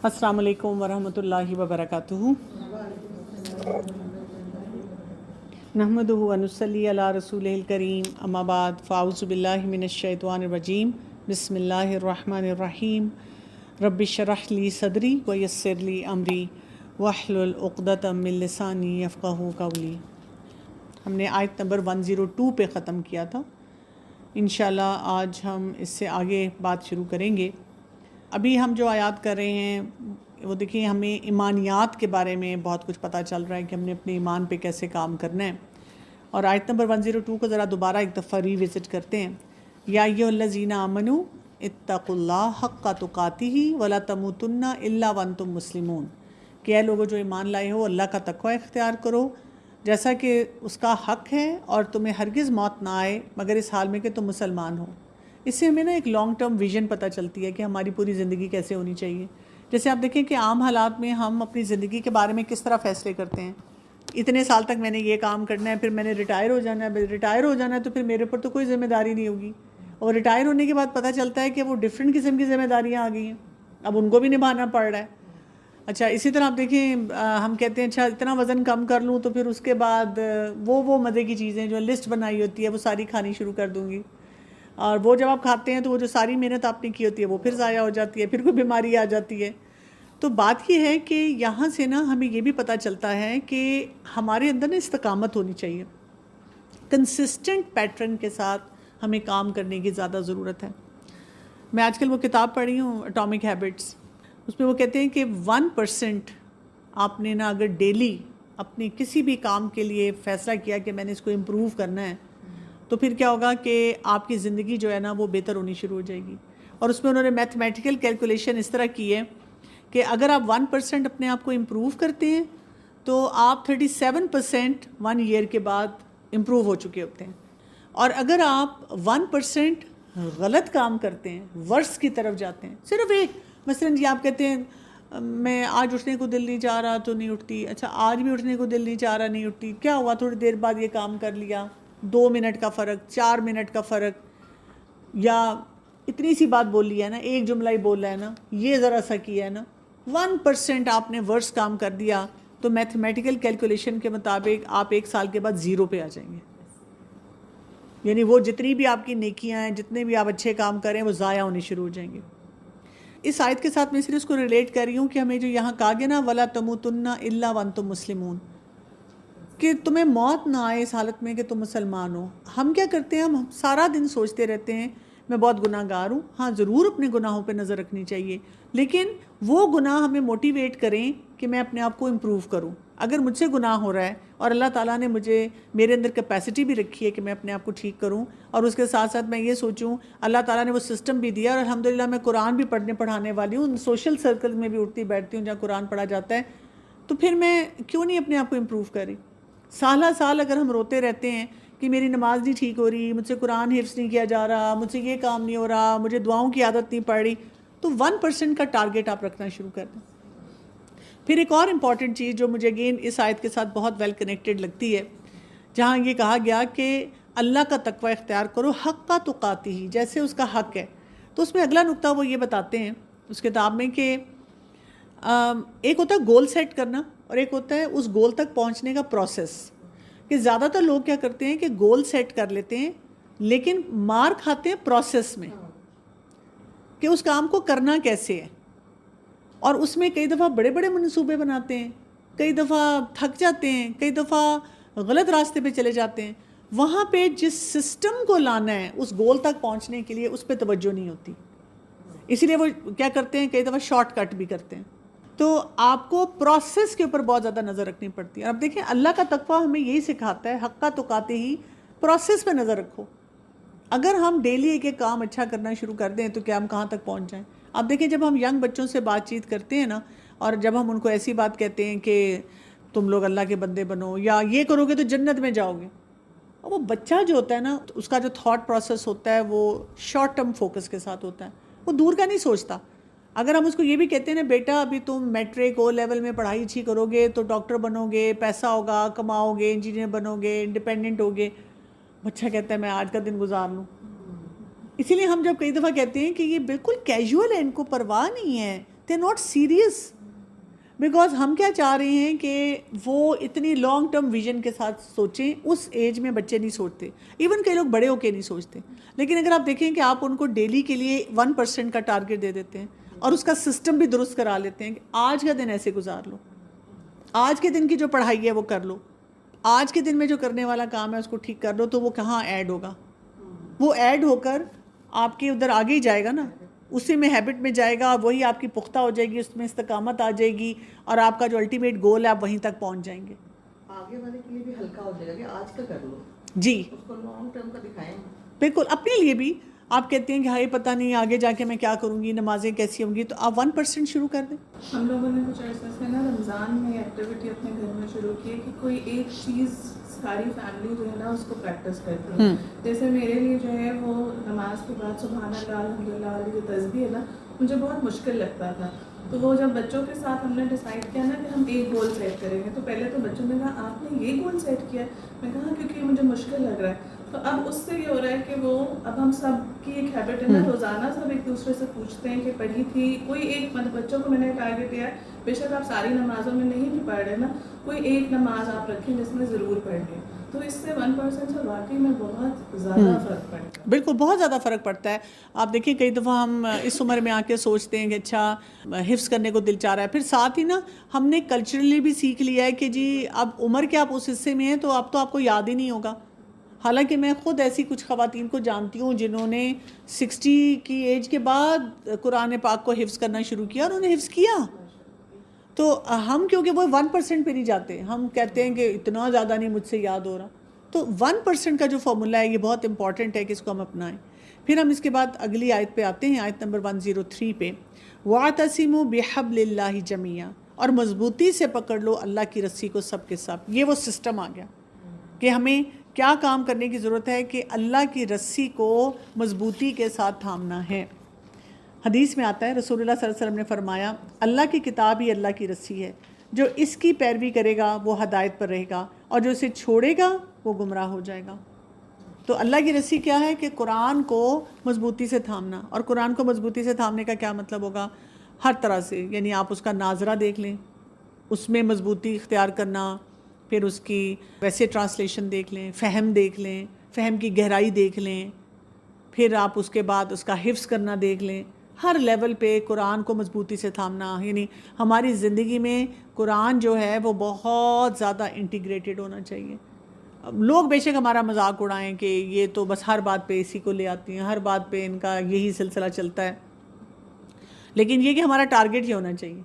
السلام علیکم ورحمۃ اللہ وبرکاتہ۔ نحمدہ ونصلی علی رسولہ الکریم، اما بعد، فاعوذ باللہ من الشیطان الرجیم، بسم اللہ الرحمن الرحیم۔ رب اشرح لی صدری ویسر لی امری واحلل عقدۃ من لسانی یفقہوا قولی۔ ہم نے آیت نمبر 102 پہ ختم کیا تھا۔ انشاءاللہ آج ہم اس سے آگے بات شروع کریں گے۔ ابھی ہم جو آیات کر رہے ہیں وہ دیکھیں، ہمیں ایمانیات کے بارے میں بہت کچھ پتہ چل رہا ہے کہ ہم نے اپنے ایمان پہ کیسے کام کرنا ہے۔ اور آیت نمبر 102 کو ذرا دوبارہ ایک دفعہ ری وزٹ کرتے ہیں۔ یا ایھا الذین آمنوا اتقوا اللہ حق تقاتہ ولا تموتن الا وانتم مسلمون، کہ اے لوگوں جو ایمان لائے ہو، اللہ کا تقوی اختیار کرو جیسا کہ اس کا حق ہے، اور تمہیں ہرگز موت نہ آئے مگر اس حال میں کہ تم مسلمان ہو۔ اس سے ہمیں ایک لانگ ٹرم ویژن پتہ چلتی ہے کہ ہماری پوری زندگی کیسے ہونی چاہیے۔ جیسے آپ دیکھیں کہ عام حالات میں ہم اپنی زندگی کے بارے میں کس طرح فیصلے کرتے ہیں۔ اتنے سال تک میں نے یہ کام کرنا ہے، پھر میں نے ریٹائر ہو جانا ہے، ریٹائر ہو جانا ہے تو پھر میرے اوپر تو کوئی ذمہ داری نہیں ہوگی، اور ریٹائر ہونے کے بعد پتہ چلتا ہے کہ وہ ڈفرینٹ قسم کی ذمہ داریاں آ گئی ہیں، اب ان کو بھی نبھانا پڑ رہا ہے۔ اچھا، اسی طرح آپ دیکھیں، ہم کہتے ہیں اچھا اتنا وزن کم کر لوں تو پھر اس کے بعد وہ مزے کی چیزیں جو لسٹ بنائی ہوتی ہے وہ ساری کھانی شروع کر دوں گی، اور وہ جب آپ کھاتے ہیں تو وہ جو ساری محنت آپ نے کی ہوتی ہے وہ پھر ضائع ہو جاتی ہے، پھر کوئی بیماری آ جاتی ہے۔ تو بات یہ ہے کہ یہاں سے نا ہمیں یہ بھی پتہ چلتا ہے کہ ہمارے اندر نا استقامت ہونی چاہیے، کنسسٹنٹ پیٹرن کے ساتھ ہمیں کام کرنے کی زیادہ ضرورت ہے۔ میں آج کل وہ کتاب پڑھی ہوں، اٹامک ہیبٹس، اس میں وہ کہتے ہیں کہ 1% آپ نے نا اگر ڈیلی اپنی کسی بھی کام کے لیے فیصلہ کیا کہ میں نے اس کو امپروو کرنا ہے، تو پھر کیا ہوگا کہ آپ کی زندگی جو ہے نا وہ بہتر ہونی شروع ہو جائے گی۔ اور اس میں انہوں نے میتھمیٹیکل کیلکولیشن اس طرح کی ہے کہ اگر آپ 1% اپنے آپ کو امپروو کرتے ہیں تو آپ 37% 1 ایئر کے بعد امپروو ہو چکے ہوتے ہیں، اور اگر آپ 1% غلط کام کرتے ہیں، ورس کی طرف جاتے ہیں، صرف ایک، مثلاً جی آپ کہتے ہیں میں آج اٹھنے کو دل نہیں چاہ رہا تو نہیں اٹھتی، اچھا آج بھی اٹھنے کو دل نہیں چاہ رہا، نہیں اٹھتی، کیا ہوا تھوڑی دیر بعد یہ کام کر لیا، 2 منٹ کا فرق، 4 منٹ کا فرق، یا اتنی سی بات بول لیا ہے نا، ایک جملہ ہی بولا ہے نا، یہ ذرا سا کیا ہے نا، 1% آپ نے ورس کام کر دیا تو میتھمیٹیکل کیلکولیشن کے مطابق آپ 1 سال کے بعد 0 پہ آ جائیں گے۔ یعنی وہ جتنی بھی آپ کی نیکیاں ہیں، جتنے بھی آپ اچھے کام کریں، وہ ضائع ہونے شروع ہو جائیں گے۔ اس آیت کے ساتھ میں صرف اس کو ریلیٹ کر رہی ہوں کہ ہمیں جو یہاں کہا گیا نا وَلَا تَمُوتُنَّ إِلَّا وَأَنْتُمْ مُسْلِمُونَ، کہ تمہیں موت نہ آئے اس حالت میں کہ تم مسلمان ہو۔ ہم کیا کرتے ہیں، ہم سارا دن سوچتے رہتے ہیں میں بہت گناہ گار ہوں۔ ہاں ضرور اپنے گناہوں پہ نظر رکھنی چاہیے، لیکن وہ گناہ ہمیں موٹیویٹ کریں کہ میں اپنے آپ کو امپروو کروں۔ اگر مجھ سے گناہ ہو رہا ہے اور اللہ تعالیٰ نے میرے اندر کیپیسٹی بھی رکھی ہے کہ میں اپنے آپ کو ٹھیک کروں، اور اس کے ساتھ ساتھ میں یہ سوچوں اللہ تعالیٰ نے وہ سسٹم بھی دیا، اور الحمدللہ میں قرآن بھی پڑھانے والی ہوں، سوشل سرکل میں بھی اٹھتی بیٹھتی ہوں جہاں قرآن پڑھا جاتا ہے، تو پھر میں کیوں نہیں اپنے آپ کو امپروو کری؟ سال اگر ہم روتے رہتے ہیں کہ میری نماز نہیں ٹھیک ہو رہی، مجھ سے قرآن حفظ نہیں کیا جا رہا، مجھ سے یہ کام نہیں ہو رہا، مجھے دعاؤں کی عادت نہیں پڑ رہی، تو 1% کا ٹارگٹ آپ رکھنا شروع کر دیں۔ پھر ایک اور امپورٹنٹ چیز جو مجھے اگین اس آیت کے ساتھ بہت ویل کنیکٹڈ لگتی ہے، جہاں یہ کہا گیا کہ اللہ کا تقوی اختیار کرو حق تقاتہ، جیسے اس کا حق ہے، تو اس میں اگلا نقطہ وہ یہ بتاتے ہیں اس کتاب میں کہ ایک ہوتا ہے گول سیٹ کرنا، اور ایک ہوتا ہے اس گول تک پہنچنے کا پروسیس۔ کہ زیادہ تر لوگ کیا کرتے ہیں کہ گول سیٹ کر لیتے ہیں لیکن مار کھاتے ہیں پروسیس میں، کہ اس کام کو کرنا کیسے ہے، اور اس میں کئی دفعہ بڑے بڑے منصوبے بناتے ہیں، کئی دفعہ تھک جاتے ہیں، کئی دفعہ غلط راستے پہ چلے جاتے ہیں۔ وہاں پہ جس سسٹم کو لانا ہے اس گول تک پہنچنے کے لیے، اس پہ توجہ نہیں ہوتی، اسی لیے وہ کیا کرتے ہیں، کئی دفعہ شارٹ کٹ بھی کرتے ہیں۔ تو آپ کو پروسیس کے اوپر بہت زیادہ نظر رکھنی پڑتی ہے۔ اب دیکھیں اللہ کا تقویٰ ہمیں یہی سکھاتا ہے، حق تقاتے ہی، پروسیس پہ نظر رکھو۔ اگر ہم ڈیلی ایک ایک کام اچھا کرنا شروع کر دیں تو کیا ہم کہاں تک پہنچ جائیں۔ اب دیکھیں جب ہم ینگ بچوں سے بات چیت کرتے ہیں نا، اور جب ہم ان کو ایسی بات کہتے ہیں کہ تم لوگ اللہ کے بندے بنو، یا یہ کرو گے تو جنت میں جاؤ گے، اور وہ بچہ جو ہوتا ہے نا، اس کا جو تھاٹ پروسیس ہوتا ہے وہ شارٹ ٹرم فوکس کے ساتھ ہوتا ہے، وہ دور کا نہیں سوچتا۔ اگر ہم اس کو یہ بھی کہتے ہیں نا بیٹا ابھی تم میٹرک او لیول میں پڑھائی اچھی کرو گے تو ڈاکٹر بنو گے، پیسہ ہوگا، کماؤ گے، انجینئر بنو گے، انڈیپینڈنٹ ہوگے، بچہ کہتا ہے میں آج کا دن گزار لوں۔ اسی لیے ہم جب کئی دفعہ کہتے ہیں کہ یہ بالکل کیجول ہے، ان کو پرواہ نہیں ہے، دے ناٹ سیریس. بیکاز ہم کیا چاہ رہے ہیں کہ وہ اتنی لانگ ٹرم ویژن کے ساتھ سوچیں. اس ایج میں بچے نہیں سوچتے, ایون کئی لوگ بڑے ہو کے نہیں سوچتے. لیکن اگر آپ دیکھیں کہ آپ ان کو ڈیلی کے لیے 1% کا ٹارگیٹ دے دیتے ہیں اور اس کا سسٹم بھی درست کرا لیتے ہیں کہ آج کا دن ایسے گزار لو, آج کے دن کی جو پڑھائی ہے وہ کر لو, آج کے دن میں جو کرنے والا کام ہے اس کو ٹھیک کر لو, تو وہ کہاں ایڈ ہوگا؟ وہ ایڈ ہو کر آپ کے ادھر آگے ہی جائے گا نا, اسی میں ہیبٹ میں جائے گا, وہی آپ کی پختہ ہو جائے گی, اس میں استقامت آ جائے گی, اور آپ کا جو الٹیمیٹ گول ہے آپ وہیں تک پہنچ جائیں گے. آگے والے کے لیے بھی ہلکا ہو جائے گا کہ آج کا کر لو, جی اس کو لانگ ٹرم کا دکھائیں. بالکل. اپنے لیے بھی آپ کہتے ہیں کہ ہائی پتہ نہیں آگے جا کے میں کیا کروں گی, نمازیں کیسی ہوں گی, تو آپ 1% شروع کر دیں. ہم لوگوں نے کچھ عرصے سے نا رمضان میں ایکٹیویٹی اپنے گھر میں شروع کی ہے کہ کوئی ایک چیز ساری فیملی جو ہے نا اس کو پریکٹس کرتی ہے. جیسے میرے لیے جو ہے وہ نماز کے بعد سبحان اللہ الحمدللہ والی جو تسبیح ہے نا مجھے بہت مشکل لگتا تھا. تو وہ جب بچوں کے ساتھ ہم نے ڈیسائیڈ کیا نا کہ ہم ایک گول سیٹ کریں گے, تو پہلے تو بچوں نے کہا آپ نے یہ گول سیٹ کیا ہے, میں کہا کیونکہ یہ مجھے مشکل لگ رہا ہے. تو اب اس سے یہ ہو رہا ہے کہ وہ اب ہم سب کی ایک ہیبٹ ہے نا, روزانہ سب ایک دوسرے سے پوچھتے ہیں کہ پڑھی تھی کوئی ایک, مطلب بچوں کو میں نے ٹارگیٹ دیا ہے بے شک آپ ساری نمازوں میں نہیں بھی پڑھ رہے نا, کوئی ایک نماز آپ رکھیں جس میں ضرور پڑھ لیں, تو اس سے 1% سے واقعی میں بہت زیادہ فرق پڑتا ہے. بالکل بہت زیادہ فرق پڑتا ہے. آپ دیکھیں کئی دفعہ ہم اس عمر میں آ کے سوچتے ہیں کہ اچھا حفظ کرنے کو دل چاہ رہا ہے, پھر ساتھ ہی نا ہم نے کلچرلی بھی سیکھ لیا ہے کہ جی اب عمر کے آپ اس حصے میں ہیں تو اب تو آپ کو یاد ہی نہیں ہوگا. حالانکہ میں خود ایسی کچھ خواتین کو جانتی ہوں جنہوں نے 60 کی ایج کے بعد قرآن پاک کو حفظ کرنا شروع کیا اور انہوں نے حفظ کیا. تو ہم کیونکہ وہ 1% پہ نہیں جاتے, ہم کہتے ہیں کہ اتنا زیادہ نہیں مجھ سے یاد ہو رہا. تو 1% کا جو فارمولا ہے یہ بہت امپورٹنٹ ہے کہ اس کو ہم اپنائیں. پھر ہم اس کے بعد اگلی آیت پہ آتے ہیں, آیت نمبر 103 پہ, وَاعْتَصِمُوا بِحَبْلِ اللَّهِ جَمِيعًا, اور مضبوطی سے پکڑ لو اللہ کی رسی کو سب کے سب. یہ وہ سسٹم آ گیا کہ ہمیں کیا کام کرنے کی ضرورت ہے کہ اللہ کی رسی کو مضبوطی کے ساتھ تھامنا ہے. حدیث میں آتا ہے رسول اللہ صلی اللہ علیہ وسلم نے فرمایا اللہ کی کتاب ہی اللہ کی رسی ہے, جو اس کی پیروی کرے گا وہ ہدایت پر رہے گا, اور جو اسے چھوڑے گا وہ گمراہ ہو جائے گا. تو اللہ کی رسی کیا ہے کہ قرآن کو مضبوطی سے تھامنا. اور قرآن کو مضبوطی سے تھامنے کا کیا مطلب ہوگا؟ ہر طرح سے, یعنی آپ اس کا ناظرہ دیکھ لیں, اس میں مضبوطی اختیار کرنا, پھر اس کی ویسے ٹرانسلیشن دیکھ لیں, فہم دیکھ لیں, فہم کی گہرائی دیکھ لیں, پھر آپ اس کے بعد اس کا حفظ کرنا دیکھ لیں. ہر لیول پہ قرآن کو مضبوطی سے تھامنا, یعنی ہماری زندگی میں قرآن جو ہے وہ بہت زیادہ انٹیگریٹڈ ہونا چاہیے. لوگ بے شک ہمارا مذاق اڑائیں کہ یہ تو بس ہر بات پہ اسی کو لے آتی ہیں, ہر بات پہ ان کا یہی سلسلہ چلتا ہے, لیکن یہ کہ ہمارا ٹارگیٹ یہ ہونا چاہیے.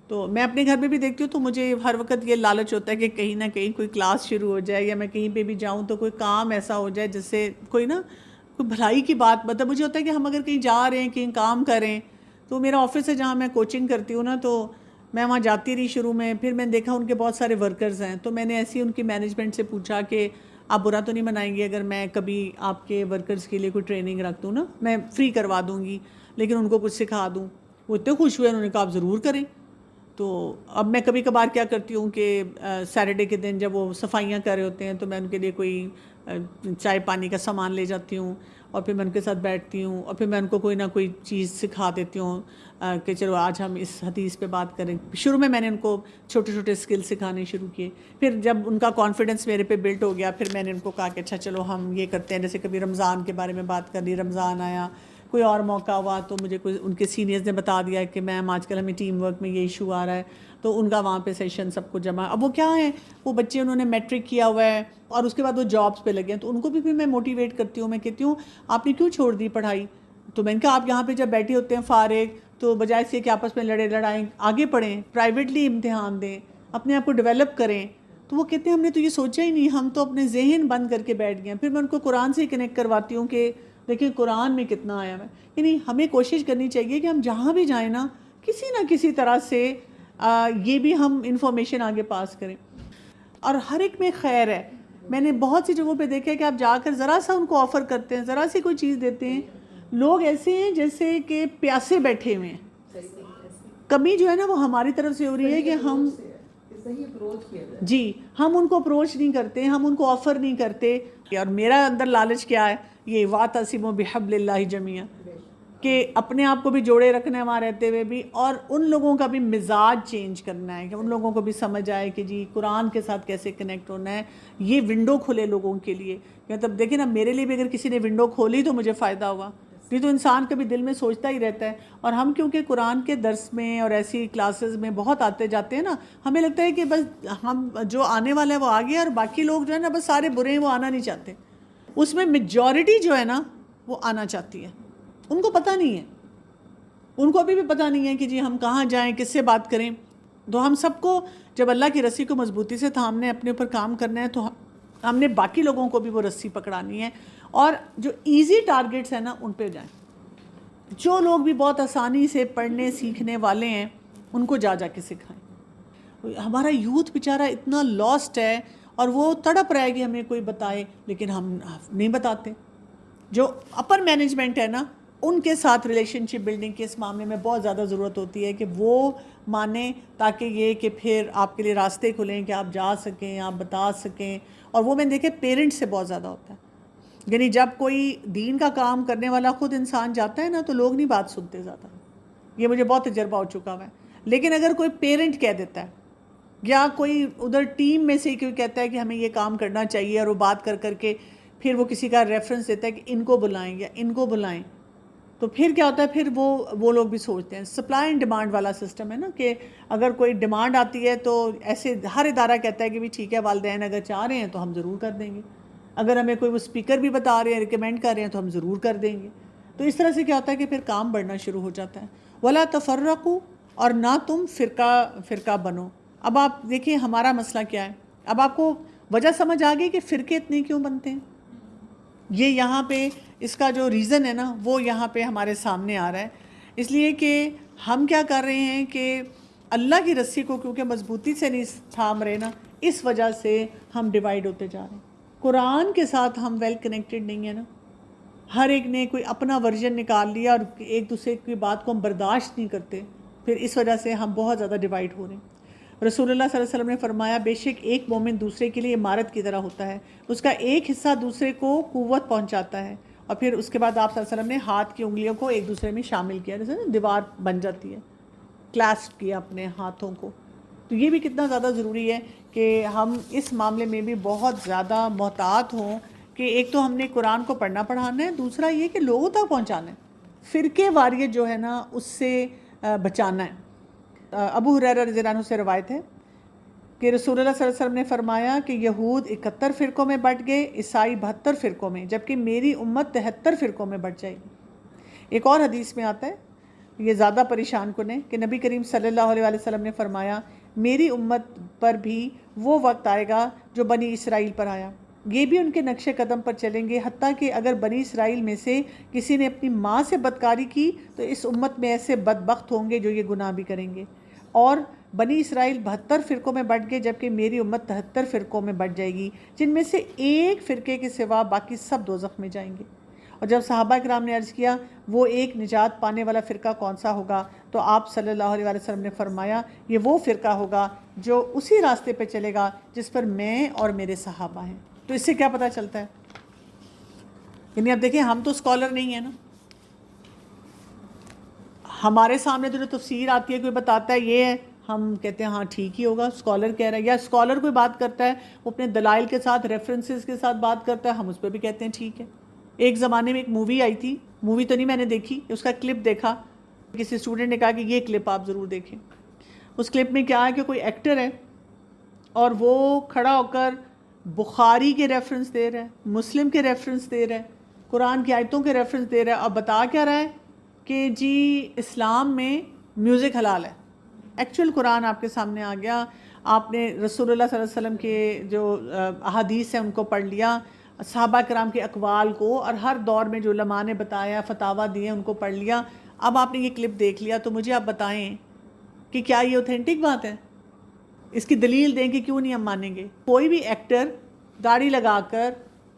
تو میں اپنے گھر میں بھی دیکھتی ہوں تو مجھے ہر وقت یہ لالچ ہوتا ہے کہ کہیں نہ کہیں کوئی کلاس شروع ہو جائے, یا میں کہیں پہ بھی جاؤں تو کوئی کام ایسا ہو جائے جس سے کوئی بھلائی کی بات, مطلب مجھے ہوتا ہے کہ ہم اگر کہیں جا رہے ہیں کہیں کام کریں, تو میرا آفس ہے جہاں میں کوچنگ کرتی ہوں نا, تو میں وہاں جاتی رہی شروع میں, پھر میں نے دیکھا ان کے بہت سارے ورکرز ہیں, تو میں نے ایسی ان کی مینجمنٹ سے پوچھا کہ آپ برا تو نہیں منائیں گے اگر میں کبھی آپ کے ورکرز کے لیے کوئی ٹریننگ رکھ دوں نا, میں فری کروا دوں گی لیکن ان کو کچھ سکھا دوں. وہ اتنے خوش ہوئے, انہوں نے کہا آپ ضرور کریں. تو اب میں کبھی کبھار کیا کرتی ہوں کہ سیٹرڈے کے دن جب وہ صفائیاں کر رہے ہوتے ہیں تو میں ان کے لیے کوئی چائے پانی کا سامان لے جاتی ہوں, اور پھر میں ان کے ساتھ بیٹھتی ہوں, اور پھر میں ان کو کوئی نہ کوئی چیز سکھا دیتی ہوں کہ چلو آج ہم اس حدیث پہ بات کریں. شروع میں نے ان کو چھوٹے چھوٹے اسکل سکھانے شروع کیے, پھر جب ان کا کانفیڈنس میرے پہ بلڈ ہو گیا, پھر میں نے ان کو کہا کہ اچھا چلو ہم یہ کرتے ہیں, جیسے کبھی رمضان کے بارے میں بات کر لی, رمضان آیا, کوئی اور موقع ہوا تو مجھے کوئی ان کے سینئرز نے بتا دیا کہ میم آج کل ہمیں ٹیم ورک میں یہ ایشو آ رہا ہے, تو ان کا وہاں پہ سیشن سب کو جمع. اب وہ کیا ہے, وہ بچے انہوں نے میٹرک کیا ہوا ہے اور اس کے بعد وہ جابس پہ لگے ہیں, تو ان کو بھی پھر میں موٹیویٹ کرتی ہوں. میں کہتی ہوں آپ نے کیوں چھوڑ دی پڑھائی؟ تو میں نے کہا آپ یہاں پہ جب بیٹھے ہوتے ہیں فارغ, تو بجائے سے کہ آپس میں لڑائیں, آگے پڑھیں, پرائیویٹلی امتحان دیں, اپنے آپ کو ڈیولپ کریں. تو وہ کہتے ہیں ہم نے تو یہ سوچا ہی نہیں, ہم تو اپنے ذہن بند کر کے بیٹھ گئے ہیں. پھر میں ان کو قرآن سے کنیکٹ کرواتی ہوں کہ دیکھیں قرآن میں کتنا آیا ہے. یعنی ہمیں کوشش کرنی چاہیے کہ ہم جہاں بھی جائیں نا کسی نہ کسی طرح سے یہ بھی ہم انفارمیشن آگے پاس کریں, اور ہر ایک میں خیر ہے. میں نے بہت سی جگہوں پہ دیکھا ہے کہ آپ جا کر ذرا سا ان کو آفر کرتے ہیں, ذرا سی کوئی چیز دیتے ہیں, لوگ ایسے ہیں جیسے کہ پیاسے بیٹھے ہوئے ہیں. کمی جو ہے نا وہ ہماری طرف سے ہو رہی ہے کہ ہم جی ہم ان کو اپروچ نہیں کرتے, ہم ان کو آفر نہیں کرتے. اور میرا اندر لالچ کیا ہے, یہ واعتصموا بحبل اللہ جمیعا, کہ اپنے آپ کو بھی جوڑے رکھنا ہے وہاں رہتے ہوئے بھی، اور ان لوگوں کا بھی مزاج چینج کرنا ہے کہ ان لوگوں کو بھی سمجھ آئے کہ جی قرآن کے ساتھ کیسے کنیکٹ ہونا ہے، یہ ونڈو کھلے لوگوں کے لیے. مطلب دیکھیں نا، میرے لیے بھی اگر کسی نے ونڈو کھولی تو مجھے فائدہ ہوا. یہ تو انسان کبھی دل میں سوچتا ہی رہتا ہے. اور ہم کیونکہ قرآن کے درس میں اور ایسی کلاسز میں بہت آتے جاتے ہیں نا، ہمیں لگتا ہے کہ بس ہم جو آنے والا ہے وہ آ گیا، اور باقی لوگ جو ہے نا بس سارے برے ہیں، وہ آنا نہیں چاہتے. اس میں میجورٹی جو ہے نا وہ آنا چاہتی ہے. ان کو پتہ نہیں ہے، ان کو ابھی بھی پتہ نہیں ہے کہ جی ہم کہاں جائیں، کس سے بات کریں. تو ہم سب کو جب اللہ کی رسی کو مضبوطی سے تھامنے اپنے اوپر کام کرنا ہے، تو ہم نے باقی لوگوں کو بھی وہ رسی پکڑانی ہے. اور جو ایزی ٹارگٹس ہیں نا ان پہ جائیں. جو لوگ بھی بہت آسانی سے پڑھنے سیکھنے والے ہیں ان کو جا کے سکھائیں. ہمارا یوتھ بیچارہ اتنا لاسٹ ہے اور وہ تڑپ رہا ہے کہ ہمیں کوئی بتائے، لیکن ہم نہیں بتاتے. جو اپر مینجمنٹ ہے نا، ان کے ساتھ ریلیشن شپ بلڈنگ کے اس معاملے میں بہت زیادہ ضرورت ہوتی ہے کہ وہ مانیں، تاکہ یہ کہ پھر آپ کے لیے راستے کھلیں کہ آپ جا سکیں، آپ بتا سکیں. اور وہ میں دیکھے پیرنٹس سے بہت زیادہ ہوتا ہے. یعنی جب کوئی دین کا کام کرنے والا خود انسان جاتا ہے نا تو لوگ نہیں بات سنتے زیادہ. یہ مجھے بہت تجربہ ہو چکا ہوا ہے. لیکن اگر کوئی پیرنٹ کہہ دیتا ہے یا کوئی ادھر ٹیم میں سے کوئی کہتا ہے کہ ہمیں یہ کام کرنا چاہیے، اور وہ بات کر کر کے پھر وہ کسی کا ریفرنس دیتا ہے کہ ان کو بلائیں یا ان کو بلائیں، تو پھر کیا ہوتا ہے، پھر وہ لوگ بھی سوچتے ہیں. سپلائی اینڈ ڈیمانڈ والا سسٹم ہے نا، کہ اگر کوئی ڈیمانڈ آتی ہے تو ایسے ہر ادارہ کہتا ہے کہ بھی ٹھیک ہے، والدین اگر چاہ رہے ہیں تو ہم ضرور کر دیں گے. اگر ہمیں کوئی وہ اسپیکر بھی بتا رہے ہیں، ریکمینڈ کر رہے ہیں تو ہم ضرور کر دیں گے. تو اس طرح سے کیا ہوتا ہے کہ پھر کام بڑھنا شروع ہو جاتا ہے. وَلَا تَفَرَّقُوا، اور نہ تم فرقہ بنو. اب آپ دیکھیں ہمارا مسئلہ کیا ہے. اب آپ کو وجہ سمجھ آ گئی کہ فرقے اتنے کیوں بنتے ہیں. یہ یہاں پہ اس کا جو ریزن ہے نا وہ یہاں پہ ہمارے سامنے آ رہا ہے. اس لیے کہ ہم کیا کر رہے ہیں کہ اللہ کی رسی کو کیونکہ مضبوطی سے نہیں تھام رہے نا، اس وجہ سے ہم ڈیوائیڈ ہوتے جا رہے ہیں. قرآن کے ساتھ ہم ویل کنیکٹڈ نہیں ہیں نا. ہر ایک نے کوئی اپنا ورژن نکال لیا اور ایک دوسرے کی بات کو ہم برداشت نہیں کرتے. پھر اس وجہ سے ہم بہت زیادہ ڈیوائیڈ ہو رہے ہیں. رسول اللہ صلی اللہ علیہ وسلم نے فرمایا، بے شک ایک مومن دوسرے کے لیے عمارت کی طرح ہوتا ہے، اس کا ایک حصہ دوسرے کو قوت پہنچاتا ہے. اور پھر اس کے بعد آپ صلی اللہ علیہ وسلم نے ہاتھ کی انگلیوں کو ایک دوسرے میں شامل کیا، جیسے نا دیوار بن جاتی ہے، کلاسپ کیا اپنے ہاتھوں کو. تو یہ بھی کتنا زیادہ ضروری ہے کہ ہم اس معاملے میں بھی بہت زیادہ محتاط ہوں کہ ایک تو ہم نے قرآن کو پڑھنا پڑھانا ہے، دوسرا یہ کہ لوگوں تک پہنچانا ہے، فرقے واریت جو ہے نا اس سے بچانا ہے. ابو ہریرہ رضی اللہ عنہ سے روایت ہے کہ رسول اللہ صلی اللہ علیہ وسلم نے فرمایا کہ یہود 71 فرقوں میں بٹ گئے، عیسائی 72 فرقوں میں، جبکہ میری امت 73 فرقوں میں بٹ جائے گی. ایک اور حدیث میں آتا ہے، یہ زیادہ پریشان کن ہے، کہ نبی کریم صلی اللہ علیہ وسلم نے فرمایا، میری امت پر بھی وہ وقت آئے گا جو بنی اسرائیل پر آیا، یہ بھی ان کے نقش قدم پر چلیں گے، حتیٰ کہ اگر بنی اسرائیل میں سے کسی نے اپنی ماں سے بدکاری کی تو اس امت میں ایسے بدبخت ہوں گے جو یہ گناہ بھی کریں گے. اور بنی اسرائیل 72 فرقوں میں بٹ گئے، جبکہ میری امت 73 فرقوں میں بٹ جائے گی، جن میں سے ایک فرقے کے سوا باقی سب دوزخ میں جائیں گے. اور جب صحابہ کرام نے عرض کیا وہ ایک نجات پانے والا فرقہ کون سا ہوگا، تو آپ صلی اللہ علیہ وسلم نے فرمایا، یہ وہ فرقہ ہوگا جو اسی راستے پہ چلے گا جس پر میں اور میرے صحابہ ہیں. تو اس سے کیا پتہ چلتا ہے، یعنی اب دیکھیں ہم تو اسکالر نہیں ہیں نا. ہمارے سامنے تو جو تفسیر آتی ہے، کوئی بتاتا ہے یہ ہے، ہم کہتے ہیں ہاں ٹھیک ہی ہوگا، اسکالر کہہ رہا ہے. یا اسکالر کوئی بات کرتا ہے وہ اپنے دلائل کے ساتھ ریفرنسز کے ساتھ بات کرتا ہے، ہم اس پہ بھی کہتے ہیں ٹھیک ہے. ایک زمانے میں ایک مووی آئی تھی، مووی تو نہیں میں نے دیکھی، اس کا کلپ دیکھا، کسی اسٹوڈنٹ نے کہا کہ یہ کلپ آپ ضرور دیکھیں. اس کلپ میں کیا ہے کہ کوئی ایکٹر ہے اور وہ کھڑا ہو کر بخاری کے ریفرنس دے رہا ہے، مسلم کے ریفرنس دے رہا ہے، قرآن کی آیتوں کے ریفرنس دے رہا ہے، اور بتا کیا رہا ہے کہ جی اسلام میں میوزک حلال ہے. ایکچوئل قرآن آپ کے سامنے آ گیا، آپ نے رسول اللہ صلی اللہ علیہ وسلم کے جو احادیث ہیں ان کو پڑھ لیا، صحابہ کرام کے اقوال کو، اور ہر دور میں جو علماء نے بتایا فتاویٰ دیے ان کو پڑھ لیا. اب آپ نے یہ کلپ دیکھ لیا تو مجھے آپ بتائیں کہ کیا یہ اوتھینٹک بات ہے؟ اس کی دلیل دیں کہ کیوں نہیں ہم مانیں گے. کوئی بھی ایکٹر داڑھی لگا کر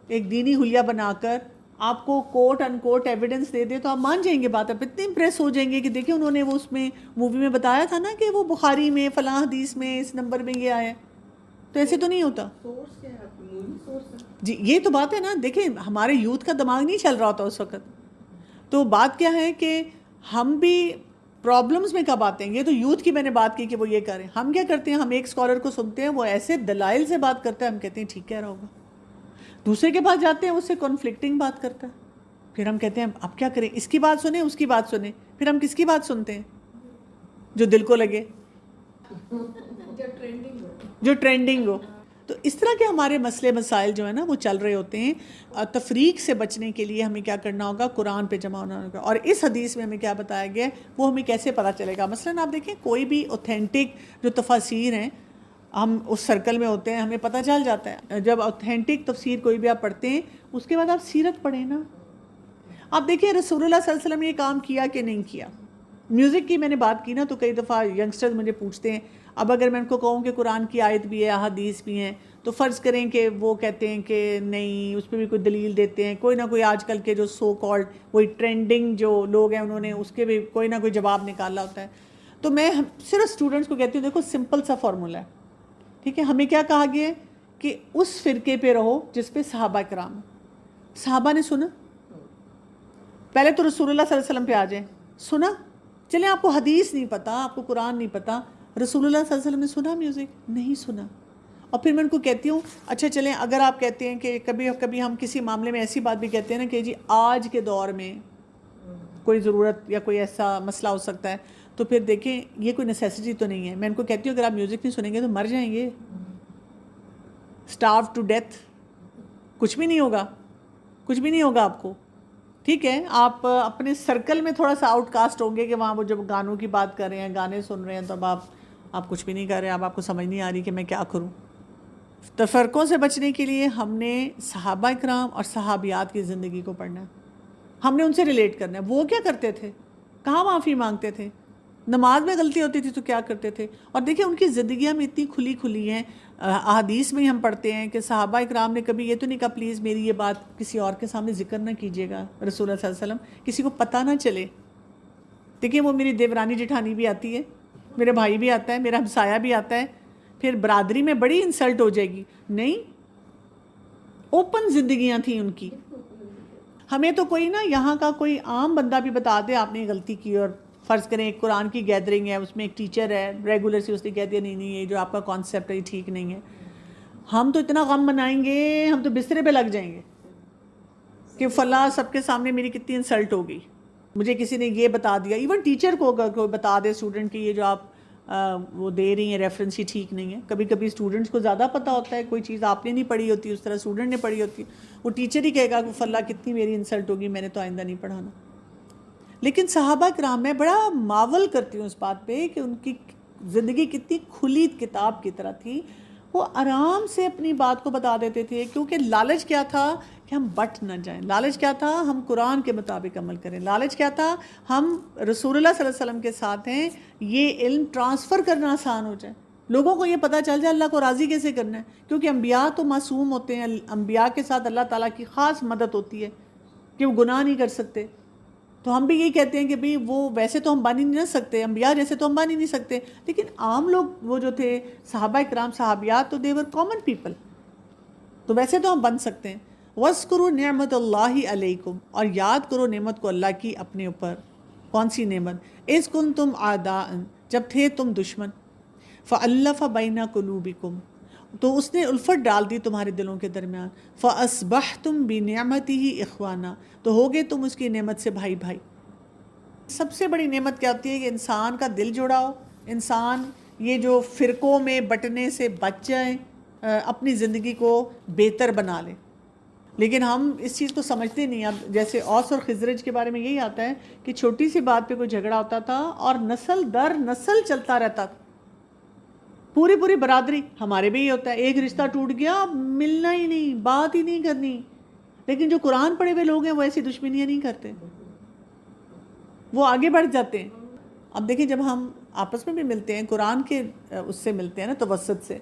ایک دینی حلیہ بنا کر آپ کو کوٹ ان کوٹ ایویڈنس دے دے تو آپ مان جائیں گے بات. آپ اتنے امپریس ہو جائیں گے کہ دیکھیں انہوں نے وہ اس میں مووی میں بتایا تھا نا کہ وہ بخاری میں فلاں حدیث میں اس نمبر میں یہ آیا. تو ایسے تو نہیں ہوتا. سورس کیا ہے، مووی سورس ہے. جی یہ تو بات ہے نا. دیکھیں ہمارے یوتھ کا دماغ نہیں چل رہا ہوتا اس وقت. تو بات کیا ہے کہ ہم بھی پرابلمز میں کب آتے ہیں. یہ تو یوتھ کی میں نے بات کی کہ وہ یہ کریں. ہم کیا کرتے ہیں, ہم ایک اسکالر کو سنتے ہیں, وہ ایسے دلائل سے بات کرتا ہے, ہم کہتے ہیں ٹھیک کہہ رہا ہوگا. دوسرے کے پاس جاتے ہیں, اس سے کنفلکٹنگ بات کرتا ہے, پھر ہم کہتے ہیں اب کیا کریں, اس کی بات سنیں اس کی بات سنیں. پھر ہم کس کی بات سنتے ہیں؟ جو دل کو لگے, جو ٹرینڈنگ ہو. تو اس طرح کے ہمارے مسئلے مسائل جو ہے نا وہ چل رہے ہوتے ہیں. تفریق سے بچنے کے لیے ہمیں کیا کرنا ہوگا, قرآن پہ جمع ہونا ہوگا. اور اس حدیث میں ہمیں کیا بتایا گیا ہے وہ ہمیں کیسے پتہ چلے گا. مثلاً آپ دیکھیں کوئی بھی اوتھینٹک جو تفاسیر ہیں, ہم اس سرکل میں ہوتے ہیں, ہمیں پتہ چل جاتا ہے. جب اوتھینٹک تفسیر کوئی بھی آپ پڑھتے ہیں, اس کے بعد آپ سیرت پڑھیں نا. آپ دیکھیں رسول اللہ صلی اللہ علیہ وسلم نے یہ کام کیا کہ نہیں کیا. میوزک کی میں نے بات کی نا, تو کئی دفعہ ینگسٹرز مجھے پوچھتے ہیں, اب اگر میں ان کو کہوں کہ قرآن کی آیت بھی ہے, احادیث بھی ہیں, تو فرض کریں کہ وہ کہتے ہیں کہ نہیں, اس پہ بھی کوئی دلیل دیتے ہیں. کوئی نہ کوئی آج کل کے جو سو کالڈ وہی ٹرینڈنگ جو لوگ ہیں, انہوں نے اس کے بھی کوئی نہ کوئی جواب نکالا ہوتا ہے. تو میں صرف اسٹوڈنٹس کو کہتی ہوں دیکھو سمپل سا فارمولا ہے, ٹھیک ہے. ہمیں کیا کہا گیا ہے کہ اس فرقے پہ رہو جس پہ صحابہ کرام. صحابہ نے سنا, پہلے تو رسول اللہ صلی اللہ علیہ وسلم پہ آ جائیں, سنا. چلیں آپ کو حدیث نہیں پتہ, آپ کو قرآن نہیں پتہ, رسول اللہ صلی اللہ علیہ وسلم نے سنا میوزک؟ نہیں سنا. اور پھر میں ان کو کہتی ہوں اچھا چلیں اگر آپ کہتے ہیں کہ کبھی ہم کسی معاملے میں ایسی بات بھی کہتے ہیں نا کہ جی آج کے دور میں کوئی ضرورت یا کوئی ایسا مسئلہ ہو سکتا ہے, تو پھر دیکھیں یہ کوئی نیسیسٹی تو نہیں ہے. میں ان کو کہتی ہوں اگر آپ میوزک نہیں سنیں گے تو مر جائیں گے, اسٹارو ٹو ڈیتھ, کچھ بھی نہیں ہوگا, کچھ بھی نہیں ہوگا آپ کو. ٹھیک ہے, آپ اپنے سرکل میں تھوڑا سا آؤٹ کاسٹ ہوں گے کہ وہاں وہ جب گانوں کی بات کر رہے ہیں, گانے سن رہے ہیں, تو اب آپ کچھ بھی نہیں کر رہے ہیں. اب آپ کو سمجھ نہیں آ رہی کہ میں کیا کروں. تفرقوں سے بچنے کے لیے ہم نے صحابہ کرام اور صحابیات کی زندگی کو پڑھنا ہے. ہم نے ان سے ریلیٹ کرنا ہے. وہ کیا کرتے تھے, کہاں معافی مانگتے تھے, نماز میں غلطی ہوتی تھی تو کیا کرتے تھے. اور دیکھیں ان کی زندگیاں میں اتنی کھلی کھلی ہیں. احادیث میں ہی ہم پڑھتے ہیں کہ صحابہ اکرام نے کبھی یہ تو نہیں کہا پلیز میری یہ بات کسی اور کے سامنے ذکر نہ کیجیے گا, رسول اللہ صلی اللہ علیہ وسلم, کسی کو پتہ نہ چلے. دیکھیں وہ میری دیورانی جٹھانی بھی آتی ہے, میرے بھائی بھی آتا ہے, میرا ہمسایہ بھی آتا ہے, پھر برادری میں بڑی انسلٹ ہو جائے گی. نہیں, اوپن زندگیاں تھیں ان کی. ہمیں تو کوئی نا یہاں کا کوئی عام بندہ بھی بتا دے آپ نے غلطی کی, اور فرض کریں ایک قرآن کی گیدرنگ ہے, اس میں ایک ٹیچر ہے ریگولر سی, اس نے کہہ دیا نہیں یہ جو آپ کا کانسیپٹ ہے یہ ٹھیک نہیں ہے, ہم تو اتنا غم منائیں گے, ہم تو بسترے پہ لگ جائیں گے کہ فلاں سب کے سامنے میری کتنی انسلٹ ہو گئی, مجھے کسی نے یہ بتا دیا. ایون ٹیچر کو اگر کوئی بتا دے اسٹوڈنٹ کی یہ جو آپ وہ دے رہی ہیں ریفرنس ہی ٹھیک نہیں ہے. کبھی کبھی اسٹوڈنٹس کو زیادہ پتہ ہوتا ہے, کوئی چیز آپ نے نہیں پڑھی ہوتی اس طرح اسٹوڈنٹ نے پڑھی ہوتی, وہ ٹیچر ہی کہے گا کہ فلاں کتنی میری انسلٹ ہوگی, میں نے تو آئندہ نہیں پڑھانا. لیکن صحابہ کرام میں بڑا ماول کرتی ہوں اس بات پہ کہ ان کی زندگی کتنی کھلی کتاب کی طرح تھی. وہ آرام سے اپنی بات کو بتا دیتے تھے, کیونکہ لالچ کیا تھا کہ ہم بٹ نہ جائیں, لالچ کیا تھا ہم قرآن کے مطابق عمل کریں, لالچ کیا تھا ہم رسول اللہ صلی اللہ علیہ وسلم کے ساتھ ہیں, یہ علم ٹرانسفر کرنا آسان ہو جائے, لوگوں کو یہ پتہ چل جائے اللہ کو راضی کیسے کرنا ہے. کیونکہ انبیاء تو معصوم ہوتے ہیں, انبیاء کے ساتھ اللہ تعالیٰ کی خاص مدد ہوتی ہے کہ وہ گناہ نہیں کر سکتے. تو ہم بھی یہی کہتے ہیں کہ بھئی وہ ویسے تو ہم بن ہی نہیں سکتے, انبیاء جیسے تو ہم بن ہی نہیں سکتے, لیکن عام لوگ وہ جو تھے صحابہ اکرام صحابیات تو they were common people, تو ویسے تو ہم بن سکتے ہیں. وَاذْكُرُوا نِعْمَةَ اللَّهِ عَلَيْكُمْ, اور یاد کرو نعمت کو اللہ کی اپنے اوپر. کون سی نعمت؟ اِذْ كُنْتُمْ أَعْدَاءً, جب تھے تم دشمن, فَأَلَّفَ بَيْنَ قُلُوبِكُمْ, تو اس نے الفت ڈال دی تمہارے دلوں کے درمیان. فَأَصْبَحْتُمْ بِنِعْمَتِهِ إِخْوَانًا, تو ہوگے تم اس کی نعمت سے بھائی بھائی. سب سے بڑی نعمت کیا ہوتی ہے کہ انسان کا دل جڑا ہو, انسان یہ جو فرقوں میں بٹنے سے بچ جائیں, اپنی زندگی کو بہتر بنا لیں. لیکن ہم اس چیز کو سمجھتے نہیں. اب جیسے اوس اور خزرج کے بارے میں یہی آتا ہے کہ چھوٹی سی بات پہ کوئی جھگڑا ہوتا تھا اور نسل در نسل چلتا رہتا تھا, پوری برادری. ہمارے بھی یہ ہوتا ہے, ایک رشتہ ٹوٹ گیا ملنا ہی نہیں, بات ہی نہیں کرنی. لیکن جو قرآن پڑھے ہوئے لوگ ہیں وہ ایسی دشمنیاں نہیں کرتے, وہ آگے بڑھ جاتے ہیں. اب دیکھیں جب ہم آپس میں بھی ملتے ہیں قرآن کے اس سے ملتے ہیں نا توسط سے,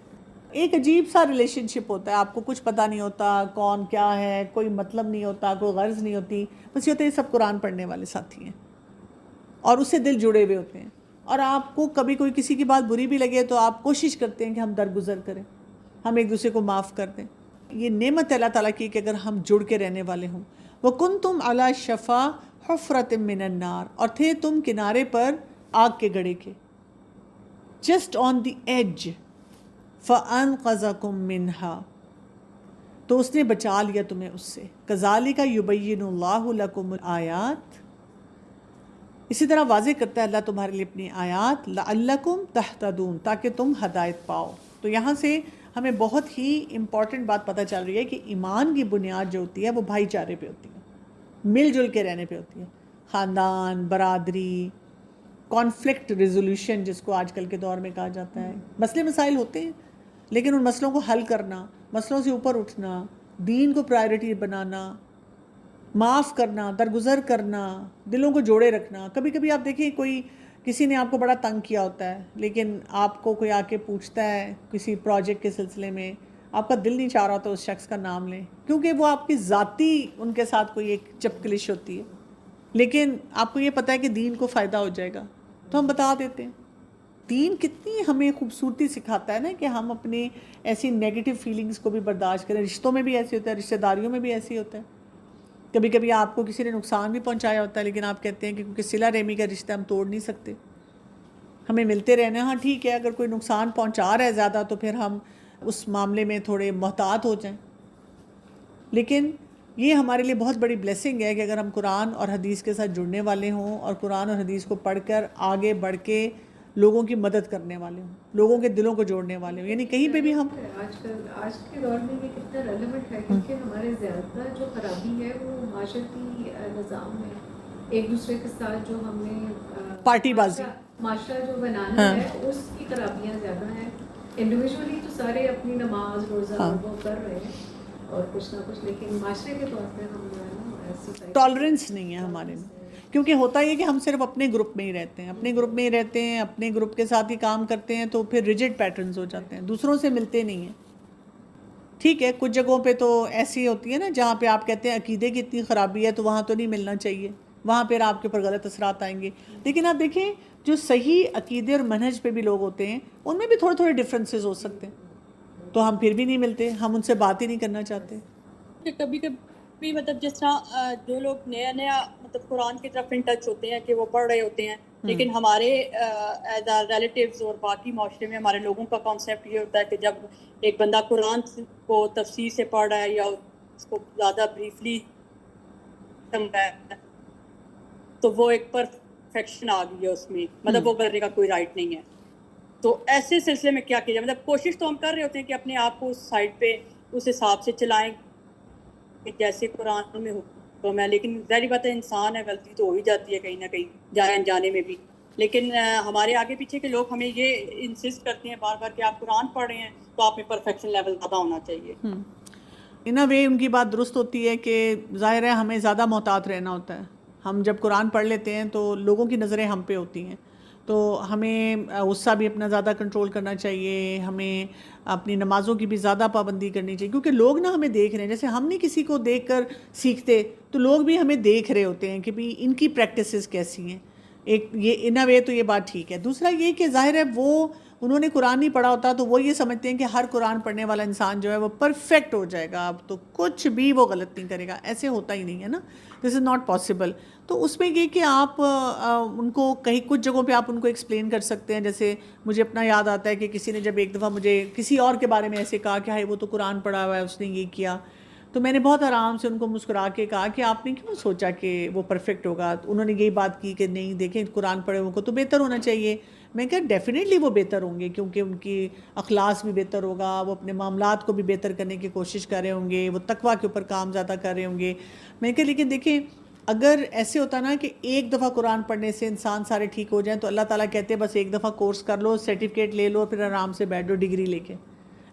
ایک عجیب سا ریلیشن شپ ہوتا ہے. آپ کو کچھ پتہ نہیں ہوتا کون کیا ہے, کوئی مطلب نہیں ہوتا, کوئی غرض نہیں ہوتی, بس یہ ہوتا ہے سب قرآن پڑھنے والے ساتھی ہیں اور اس سے دل جڑے ہوئے ہوتے ہیں. اور آپ کو کبھی کوئی کسی کی بات بری بھی لگے تو آپ کوشش کرتے ہیں کہ ہم درگزر کریں, ہم ایک دوسرے کو معاف کر دیں. یہ نعمت اللہ تعالیٰ کی کہ اگر ہم جڑ کے رہنے والے ہوں. وَكُنْتُمْ عَلَى شَفَا حفرۃ من النار، اور تھے تم کنارے پر آگ کے گڑھے کے، جسٹ آن دی ایج، فانقذکم منہا، تو اس نے بچا لیا تمہیں اس سے، کذالک یبین اللہ لکم الآیات، اسی طرح واضح کرتا ہے اللہ تمہارے لیے اپنی آیات، لعلکم تہتدون، تاکہ تم ہدایت پاؤ۔ تو یہاں سے ہمیں بہت ہی امپورٹنٹ بات پتہ چل رہی ہے کہ ایمان کی بنیاد جو ہوتی ہے وہ بھائی چارے پہ ہوتی ہے، مل جل کے رہنے پہ ہوتی ہے، خاندان، برادری، کانفلکٹ ریزولوشن جس کو آج کل کے دور میں کہا جاتا ہے۔ مسئلے مسائل ہوتے ہیں لیکن ان مسئلوں کو حل کرنا، مسئلوں سے اوپر اٹھنا، دین کو پرائرٹی بنانا، معاف کرنا، درگزر کرنا، دلوں کو جوڑے رکھنا۔ کبھی کبھی آپ دیکھیں کوئی کسی نے آپ کو بڑا تنگ کیا ہوتا ہے، لیکن آپ کو کوئی آ کے پوچھتا ہے کسی پروجیکٹ کے سلسلے میں، آپ کا دل نہیں چاہ رہا ہوتا اس شخص کا نام لیں، کیونکہ وہ آپ کی ذاتی ان کے ساتھ کوئی ایک چپکلش ہوتی ہے، لیکن آپ کو یہ پتہ ہے کہ دین کو فائدہ ہو جائے گا تو ہم بتا دیتے ہیں۔ دین کتنی ہمیں خوبصورتی سکھاتا ہے نا کہ ہم اپنی ایسی نیگیٹو فیلنگز کو بھی برداشت کریں۔ رشتوں میں بھی ایسے ہوتا ہے، رشتہ داریوں میں بھی ایسے ہوتا ہے۔ کبھی کبھی آپ کو کسی نے نقصان بھی پہنچایا ہوتا ہے لیکن آپ کہتے ہیں کہ کیونکہ صلہ رحمی کا رشتہ ہم توڑ نہیں سکتے، ہمیں ملتے رہنا۔ ہاں ٹھیک ہے، اگر کوئی نقصان پہنچا رہا ہے زیادہ تو پھر ہم اس معاملے میں تھوڑے محتاط ہو جائیں، لیکن یہ ہمارے لیے بہت بڑی بلیسنگ ہے کہ اگر ہم قرآن اور حدیث کے ساتھ جڑنے والے ہوں اور قرآن اور حدیث کو پڑھ کر آگے بڑھ کے لوگوں کی مدد کرنے والے ہوں، لوگوں کے دلوں کو جوڑنے والے ہوں، یعنی کہیں پہ بھی ہم آج کے دور میں یہ کتنا ریلیونٹ ہے، کیونکہ ہمارے زیادہ جو خرابی ہے وہ معاشرتی نظام میں ایک دوسرے کے ساتھ جو ہم نے پارٹی بازی، معاشرہ جو بنانا ہے اس کی خرابیاں زیادہ ہیں۔ انڈیویجولی تو سارے اپنی نماز روزہ وہ کر رہے ہیں اور کچھ نہ کچھ، لیکن معاشرے کے طور پہ ہم جو ہے نا ٹالرنس نہیں ہے ہمارے میں، کیونکہ ہوتا یہ کہ ہم صرف اپنے گروپ میں ہی رہتے ہیں، اپنے گروپ میں ہی رہتے ہیں، اپنے گروپ کے ساتھ ہی کام کرتے ہیں، تو پھر ریجڈ پیٹرنز ہو جاتے ہیں، دوسروں سے ملتے نہیں ہیں۔ ٹھیک ہے، کچھ جگہوں پہ تو ایسی ہوتی ہے نا جہاں پہ آپ کہتے ہیں عقیدے کی اتنی خرابی ہے تو وہاں تو نہیں ملنا چاہیے، وہاں پھر آپ کے اوپر غلط اثرات آئیں گے۔ لیکن آپ دیکھیں جو صحیح عقیدے اور منہج پہ بھی لوگ ہوتے ہیں ان میں بھی تھوڑے تھوڑے ڈفرینسز ہو سکتے ہیں، تو ہم پھر بھی نہیں ملتے، ہم ان سے بات ہی نہیں کرنا چاہتے۔ کہ کبھی کبھی مطلب جس طرح جو لوگ نیا نیا مطلب قرآن کی طرف ان ٹچ ہوتے ہیں کہ وہ پڑھ رہے ہوتے ہیں، لیکن ہمارے ایز آ ریلیٹیوز اور باقی معاشرے میں ہمارے لوگوں کا کانسیپٹ یہ ہوتا ہے کہ جب ایک بندہ قرآن کو تفسیر سے پڑھ رہا ہے یا اس کو زیادہ بریفلی سمجھ رہا ہے تو وہ ایک پرفیکشن آ گئی ہے اس میں، مطلب وہ کرنے کا کوئی رائٹ نہیں ہے۔ تو ایسے سلسلے میں کیا کیا جائے؟ مطلب کوشش تو ہم کر رہے ہوتے ہیں کہ اپنے آپ کو اس سائڈ پہ اس حساب سے چلائیں کہ جیسے قرآن میں حکم ہے، لیکن ظاہری بات ہے انسان ہے، غلطی تو ہو ہی جاتی ہے کہیں نہ کہیں جانے انجانے میں بھی۔ لیکن ہمارے آگے پیچھے کے لوگ ہمیں یہ انسسٹ کرتے ہیں بار بار کہ آپ قرآن پڑھ رہے ہیں تو آپ میں پرفیکشن لیول زیادہ ہونا چاہیے۔ ان اے وے ان کی بات درست ہوتی ہے کہ ظاہر ہے ہمیں زیادہ محتاط رہنا ہوتا ہے۔ ہم جب قرآن پڑھ لیتے ہیں تو لوگوں کی نظریں ہم پہ ہوتی ہیں، تو ہمیں غصہ بھی اپنا زیادہ کنٹرول کرنا چاہیے، ہمیں اپنی نمازوں کی بھی زیادہ پابندی کرنی چاہیے، کیونکہ لوگ نا ہمیں دیکھ رہے ہیں، جیسے ہم نہیں کسی کو دیکھ کر سیکھتے تو لوگ بھی ہمیں دیکھ رہے ہوتے ہیں کہ بھی ان کی پریکٹسز کیسی ہیں۔ ایک یہ ان اے وے تو یہ بات ٹھیک ہے۔ دوسرا یہ کہ ظاہر ہے وہ انہوں نے قرآن نہیں پڑھا ہوتا تو وہ یہ سمجھتے ہیں کہ ہر قرآن پڑھنے والا انسان جو ہے وہ پرفیکٹ ہو جائے گا، اب تو کچھ بھی وہ غلط نہیں کرے گا، ایسے ہوتا ہی نہیں ہے نا، دس از ناٹ پاسبل۔ تو اس میں یہ کہ آپ ان کو کہیں کچھ جگہوں پہ آپ ان کو ایکسپلین کر سکتے ہیں، جیسے مجھے اپنا یاد آتا ہے کہ کسی نے جب ایک دفعہ مجھے کسی اور کے بارے میں ایسے کہا کہ ہائی وہ تو قرآن پڑھا ہوا ہے، اس نے یہ کیا، تو میں نے بہت آرام سے ان کو مسکرا کے کہا کہ آپ نے کیوں سوچا کہ وہ پرفیکٹ ہوگا؟ انہوں نے یہی بات کی کہ نہیں دیکھیں قرآن پڑھے ان کو تو بہتر ہونا چاہیے۔ میں کہا ڈیفینیٹلی وہ بہتر ہوں گے، کیونکہ ان کی اخلاص بھی بہتر ہوگا، وہ اپنے معاملات کو بھی بہتر کرنے کی کوشش کر رہے ہوں گے، وہ تقویٰ کے اوپر کام زیادہ کر رہے ہوں گے۔ میں کہا لیکن دیکھیں اگر ایسے ہوتا نا کہ ایک دفعہ قرآن پڑھنے سے انسان سارے ٹھیک ہو جائیں تو اللہ تعالیٰ کہتے ہیں بس ایک دفعہ کورس کر لو، سرٹیفکیٹ لے لو، پھر آرام سے بیٹھ جاؤ ڈگری لے کے،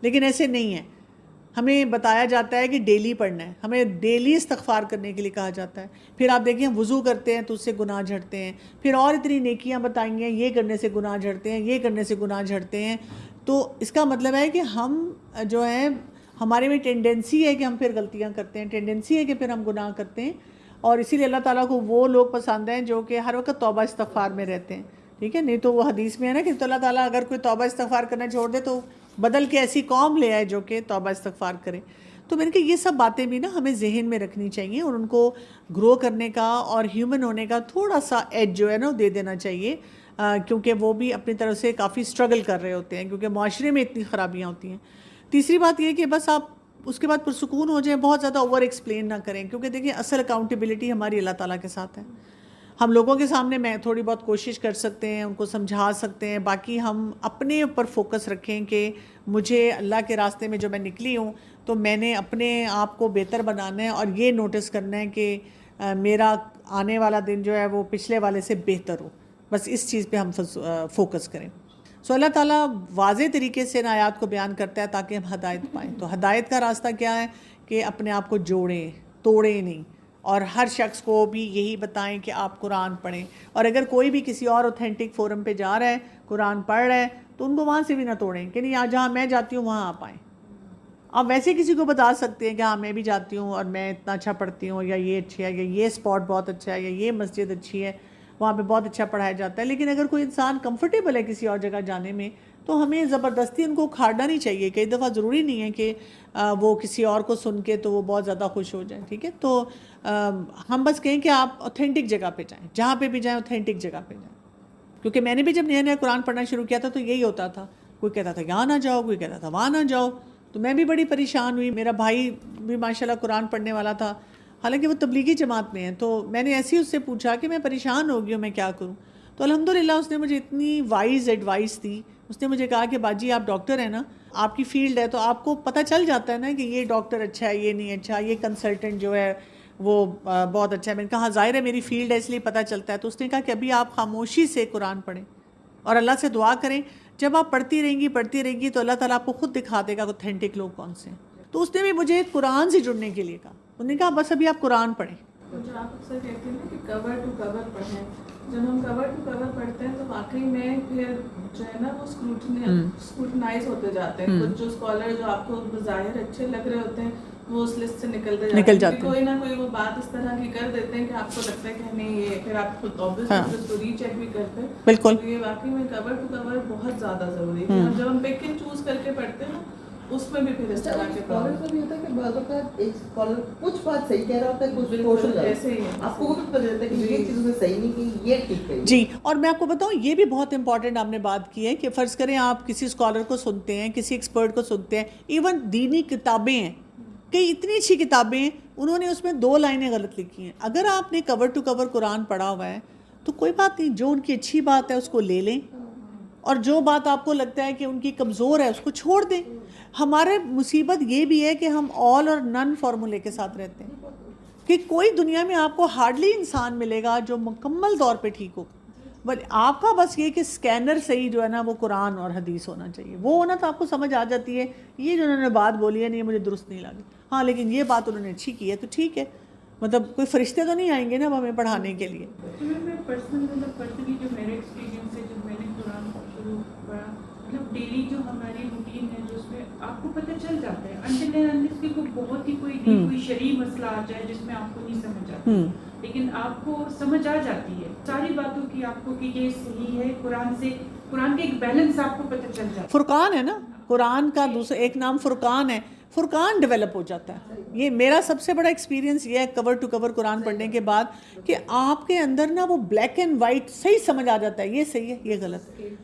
لیکن ایسے نہیں ہے۔ ہمیں بتایا جاتا ہے کہ ڈیلی پڑھنا ہے، ہمیں ڈیلی استغفار کرنے کے لیے کہا جاتا ہے۔ پھر آپ دیکھیں وضو کرتے ہیں تو اس سے گناہ جھڑتے ہیں، پھر اور اتنی نیکیاں بتائیں ہیں، یہ کرنے سے گناہ جھڑتے ہیں، یہ کرنے سے گناہ جھڑتے ہیں۔ تو اس کا مطلب ہے کہ ہم جو ہے ہمارے میں ٹینڈنسی ہے کہ ہم پھر غلطیاں کرتے ہیں، ٹینڈنسی ہے کہ پھر ہم گناہ کرتے ہیں، اور اسی لیے اللہ تعالیٰ کو وہ لوگ پسند ہیں جو کہ ہر وقت توبہ استغفار میں رہتے ہیں، ٹھیک ہے؟ نہیں تو وہ حدیث میں ہے نا کہ اللہ تعالیٰ اگر کوئی توبہ استغفار کرنا چھوڑ دے تو بدل کے ایسی قوم لے آئے جو کہ توبہ استغفار کرے۔ تو میں نے کہا یہ سب باتیں بھی نا ہمیں ذہن میں رکھنی چاہیے اور ان کو گرو کرنے کا اور ہیومن ہونے کا تھوڑا سا ایج جو ہے نا وہ دے دینا چاہیے، کیونکہ وہ بھی اپنی طرف سے کافی اسٹرگل کر رہے ہوتے ہیں کیونکہ معاشرے میں اتنی خرابیاں ہوتی ہیں۔ تیسری بات یہ کہ بس آپ اس کے بعد پرسکون ہو جائیں، بہت زیادہ اوور ایکسپلین نہ کریں، کیونکہ دیکھیں اصل اکاؤنٹیبلٹی ہماری اللہ تعالیٰ کے ساتھ ہے۔ ہم لوگوں کے سامنے میں تھوڑی بہت کوشش کر سکتے ہیں، ان کو سمجھا سکتے ہیں، باقی ہم اپنے اوپر فوکس رکھیں کہ مجھے اللہ کے راستے میں جو میں نکلی ہوں تو میں نے اپنے آپ کو بہتر بنانا ہے اور یہ نوٹس کرنا ہے کہ میرا آنے والا دن جو ہے وہ پچھلے والے سے بہتر ہو، بس اس چیز پہ ہم فوکس کریں۔ سو اللہ تعالیٰ واضح طریقے سے ان آیات کو بیان کرتا ہے تاکہ ہم ہدایت پائیں۔ تو ہدایت کا راستہ کیا ہے کہ اپنے آپ کو جوڑیں، توڑیں نہیں، اور ہر شخص کو بھی یہی بتائیں کہ آپ قرآن پڑھیں، اور اگر کوئی بھی کسی اور اوتھینٹک فورم پہ جا رہا ہے، قرآن پڑھ رہا ہے، تو ان کو وہاں سے بھی نہ توڑیں کہ نہیں جہاں میں جاتی ہوں وہاں آپ آئیں۔ آپ ویسے کسی کو بتا سکتے ہیں کہ ہاں میں بھی جاتی ہوں اور میں اتنا اچھا پڑھتی ہوں، یا یہ اچھی ہے، یا یہ اسپاٹ بہت اچھا ہے، یا یہ مسجد اچھی ہے، وہاں پہ بہت اچھا پڑھایا جاتا ہے۔ لیکن اگر کوئی انسان کمفرٹیبل ہے کسی اور جگہ جانے میں تو ہمیں زبردستی ان کو کھاڑنا نہیں چاہیے۔ کئی دفعہ ضروری نہیں ہے کہ وہ کسی اور کو سن کے تو وہ بہت زیادہ خوش ہو جائیں، ٹھیک ہے؟ تو ہم بس کہیں کہ آپ اوتھینٹک جگہ پہ جائیں، جہاں پہ بھی جائیں اوتھینٹک جگہ پہ جائیں۔ کیونکہ میں نے بھی جب نیا نیا قرآن پڑھنا شروع کیا تھا تو یہی ہوتا تھا، کوئی کہتا تھا یہاں نہ جاؤ، کوئی کہتا تھا وہاں نہ جاؤ، تو میں بھی بڑی پریشان ہوئی۔ میرا بھائی بھی ماشاءاللہ قرآن پڑھنے والا تھا، حالانکہ وہ تبلیغی جماعت میں ہے، تو میں نے ایسے ہی اس سے پوچھا کہ میں پریشان ہو گئی ہوں، میں کیا کروں؟ تو الحمدللہ اس نے مجھے اتنی وائز ایڈوائس دی۔ اس نے مجھے کہا کہ باجی آپ ڈاکٹر ہیں نا، آپ کی فیلڈ ہے تو آپ کو پتہ چل جاتا ہے نا کہ یہ ڈاکٹر اچھا ہے، یہ نہیں اچھا، یہ کنسلٹنٹ جو ہے وہ بہت اچھا ہے۔ میں نے کہا ظاہر ہے میری فیلڈ ہے اس لیے پتہ چلتا ہے۔ تو اس نے کہا کہ ابھی آپ خاموشی سے قرآن پڑھیں اور اللہ سے دعا کریں، جب آپ پڑھتی رہیں گی تو اللہ تعالیٰ آپ کو خود دکھا دے گا اوتھینٹک لوگ کون سے ہیں۔ تو اس نے بھی مجھے قرآن سے جڑنے کے لیے کہا، انہوں نے کہا بس ابھی آپ قرآن پڑھیں۔ جو آپ اکثر کہتے ہیں نا کہ کور ٹو کور پڑھیں، جب ہم کور ٹو کور پڑھتے ہیں تو واقعی میں پھر جو ہے نا وہ اسکروٹنائز ہوتے جاتے ہیں۔ کچھ جو اسکالر جو آپ کو بظاہر اچھے لگ رہے ہوتے ہیں وہ اس لسٹ سے نکل جاتے ہیں، کوئی نہ کوئی وہ بات اس طرح کی کر دیتے ہیں کہ آپ کو لگتا ہے کہ ہمیں یہ، پھر آپ خود آبویسلی اس کو ری چیک بھی کرتے ہیں۔ بالکل، یہ واقعی میں کور ٹو کور بہت زیادہ ضروری ہے۔ جب ہم پک اینڈ چوز کر کے پڑھتے ہیں اس میں بھی پھر اس طرح کے اسکالر کا بھی ہوتا ہے کہ بعض اوقات ایک اسکالر کچھ بات صحیح کہہ رہا ہوتا ہے، کچھ ٹوٹل غلط، ایسے ہی آپ کو بھی پتہ چلتا ہے کہ یہ چیز میں صحیح نہیں کی، یہ ٹھیک ہے۔ جی، اور میں آپ کو بتاؤں یہ بھی بہت امپورٹنٹ آپ نے بات کی ہے کہ فرض کریں آپ کسی اسکالر کو سنتے ہیں، کسی ایکسپرٹ کو سنتے ہیں، ایون دینی کتابیں ہیں، کئی اتنی اچھی کتابیں ہیں، انہوں نے اس میں 2 لائنیں غلط لکھی ہیں۔ اگر آپ نے کور ٹو کور قرآن پڑھا ہوا ہے تو کوئی بات نہیں، جو ان کی اچھی بات ہے اس کو لے لیں، اور جو بات آپ کو لگتا ہے کہ ان کی کمزور ہے اس کو چھوڑ دیں۔ ہمارے مصیبت یہ بھی ہے کہ ہم آل اور نن فارمولے کے ساتھ رہتے ہیں کہ کوئی دنیا میں آپ کو ہارڈلی انسان ملے گا جو مکمل طور پہ ٹھیک ہو، بٹ آپ کا بس یہ کہ اسکینر صحیح جو ہے نا وہ قرآن اور حدیث ہونا چاہیے، وہ ہونا تو آپ کو سمجھ آ جاتی ہے یہ جو انہوں نے بات بولی ہے نہیں مجھے درست نہیں لگی، ہاں لیکن یہ بات انہوں نے اچھی کی ہے تو ٹھیک ہے، مطلب کوئی فرشتے تو نہیں آئیں گے نا ہمیں پڑھانے کے لیے۔ میں پرسنلی جو میرے ایکسپیرینس ہے جب میں نے قرآن شروع پڑھا، مطلب ڈیلی جو ہماری روٹین ہے جو اس میں آپ کو پتہ چل جاتا ہے انٹل کی کوئی بہت ہی کوئی شرعی مسئلہ آ جائے جس میں آپ کو نہیں سمجھ آتی، لیکن آپ کو سمجھ آ جاتی ہے ساری باتوں کی، آپ کو کہ یہ صحیح ہے، قرآن سے قرآن کے ایک بیلنس آپ کو پتہ چل جاتا ہے۔ فرقان ہے نا قرآن کا، دوسرا ایک نام فرقان ہے، فرقان ڈیولپ ہو جاتا ہے۔ یہ میرا سب سے بڑا ایکسپیرینس یہ ہے کور ٹو کور قرآن پڑھنے کے بعد کہ آپ کے اندر نا وہ بلیک اینڈ وائٹ صحیح سمجھ آ جاتا ہے، یہ صحیح ہے یہ غلط ہے۔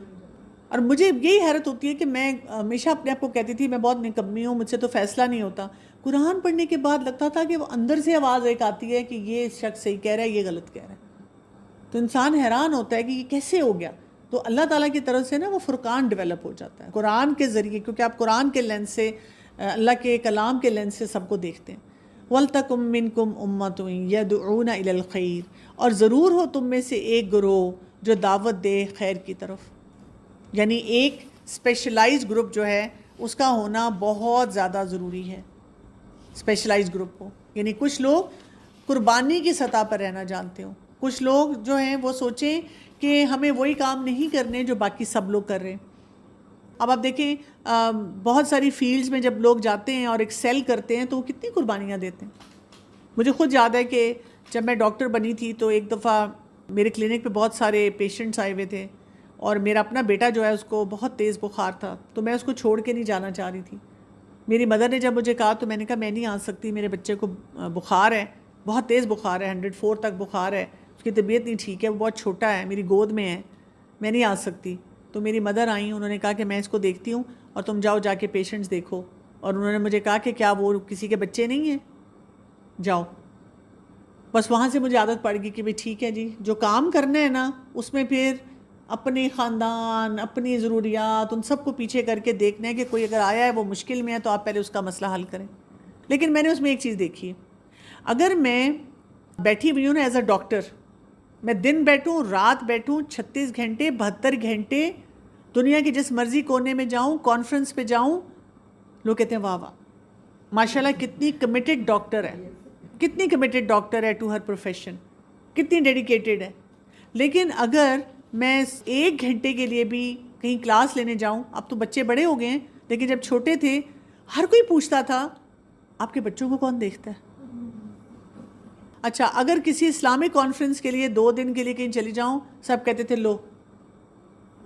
اور مجھے یہی حیرت ہوتی ہے کہ میں ہمیشہ اپنے آپ کو کہتی تھی میں بہت نکمی ہوں، مجھ سے تو فیصلہ نہیں ہوتا، قرآن پڑھنے کے بعد لگتا تھا کہ وہ اندر سے آواز ایک آتی ہے کہ یہ شخص صحیح کہہ رہا ہے یہ غلط کہہ رہا ہے، تو انسان حیران ہوتا ہے کہ یہ کیسے ہو گیا۔ تو اللہ تعالیٰ کی طرف سے نا وہ فرقان ڈیولپ ہو جاتا ہے قرآن کے ذریعے، کیونکہ آپ قرآن کے لینس سے، اللہ کے کلام کے لینس سے سب کو دیکھتے ہیں۔ وَلْتَكُمْ مِنْكُمْ أُمَّةٌ يَدْعُونَ إِلَى الْخَيْرِ، اور ضرور ہو تم میں سے ایک گروہ جو دعوت دے خیر کی طرف، یعنی ایک اسپیشلائز گروپ جو ہے اس کا ہونا بہت زیادہ ضروری ہے، اسپیشلائز گروپ کو، یعنی کچھ لوگ قربانی کی سطح پر رہنا جانتے ہوں، کچھ لوگ جو ہیں وہ سوچیں کہ ہمیں وہی کام نہیں کرنے جو باقی سب لوگ کر رہے ہیں۔ اب آپ دیکھیں بہت ساری فیلڈز میں جب لوگ جاتے ہیں اور ایکسیل کرتے ہیں تو وہ کتنی قربانیاں دیتے ہیں۔ مجھے خود یاد ہے کہ جب میں ڈاکٹر بنی تھی تو ایک دفعہ میرے کلینک پہ بہت سارے پیشنٹس آئے ہوئے تھے اور میرا اپنا بیٹا جو ہے اس کو بہت تیز بخار تھا، تو میں اس کو چھوڑ کے نہیں جانا چاہ رہی تھی، میری مدر نے جب مجھے کہا تو میں نے کہا میں نہیں آ سکتی, میرے بچے کو بخار ہے, بہت تیز بخار ہے, 104 تک بخار ہے, اس کی طبیعت نہیں ٹھیک ہے, وہ بہت چھوٹا ہے, میری گود میں ہے, میں نہیں آ سکتی. تو میری مدر آئیں, انہوں نے کہا کہ میں اس کو دیکھتی ہوں اور تم جاؤ جا کے پیشنٹس دیکھو. اور انہوں نے مجھے کہا کہ کیا وہ کسی کے بچے نہیں ہیں, جاؤ. بس وہاں سے مجھے عادت پڑ گئی کہ بھئی ٹھیک ہے جی, جو کام کرنا ہے نا اس میں پھر اپنے خاندان, اپنی ضروریات, ان سب کو پیچھے کر کے دیکھنا ہے کہ کوئی اگر آیا ہے وہ مشکل میں ہے تو آپ پہلے اس کا مسئلہ حل کریں. لیکن میں نے اس میں ایک چیز دیکھی ہے, اگر میں بیٹھی ہوئی ہوں نا ایز اے ڈاکٹر, میں دن بیٹھوں, رات بیٹھوں, 36 گھنٹے 72 گھنٹے دنیا کے جس مرضی کونے میں جاؤں, کانفرنس پہ جاؤں, لوگ کہتے ہیں واہ واہ ماشاء اللہ کتنی کمیٹڈ ڈاکٹر ہے, کتنی کمیٹڈ ڈاکٹر ہے ٹو ہر پروفیشن, کتنی ڈیڈیکیٹڈ ہے. لیکن اگر میں 1 گھنٹے کے لیے بھی کہیں کلاس لینے جاؤں, اب تو بچے بڑے ہو گئے ہیں, لیکن جب چھوٹے تھے ہر کوئی پوچھتا تھا آپ کے بچوں کو کون دیکھتا ہے. اچھا اگر کسی اسلامک کانفرنس کے لیے 2 دن کے لیے کہیں چلی جاؤں, سب کہتے تھے لو,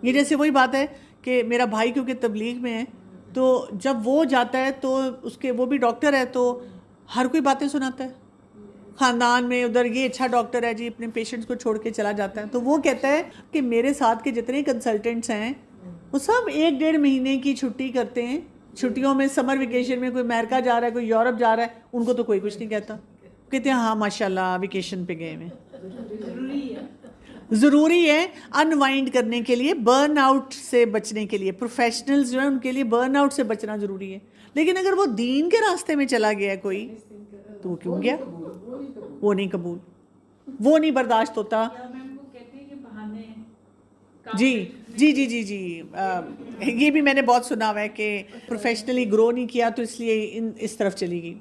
یہ جیسے وہی بات ہے کہ میرا بھائی کیونکہ تبلیغ میں ہے تو جب وہ جاتا ہے تو اس کے, وہ بھی ڈاکٹر ہے تو ہر کوئی باتیں سناتا ہے خاندان میں, ادھر یہ اچھا ڈاکٹر ہے جی, اپنے پیشنٹس کو چھوڑ کے چلا جاتا ہے. تو وہ کہتا ہے کہ میرے ساتھ کے جتنے کنسلٹنٹس ہیں وہ سب 1-1.5 مہینے کی چھٹی کرتے ہیں, چھٹیوں میں سمر ویکیشن میں, کوئی امریکہ جا رہا ہے, کوئی یورپ جا رہا ہے, ان کو تو کوئی کچھ نہیں کہتا, کہتے ہیں ہاں ماشاء اللہ ویکیشن پہ گئے ہوئے. ضروری ہے انوائنڈ کرنے کے لیے, برن آؤٹ سے بچنے کے لیے, پروفیشنلز جو ہیں ان کے لیے برن آؤٹ سے بچنا ضروری ہے. لیکن اگر وہ دین کے راستے میں چلا گیا ہے کوئی, تو وہ کیوں گیا, وہ نہیں قبول, وہ نہیں برداشت ہوتا. جی جی جی جی جی یہ بھی میں نے بہت سنا ہوا ہے کہ پروفیشنلی گرو نہیں کیا تو اس لیے اس طرف چلی گئی.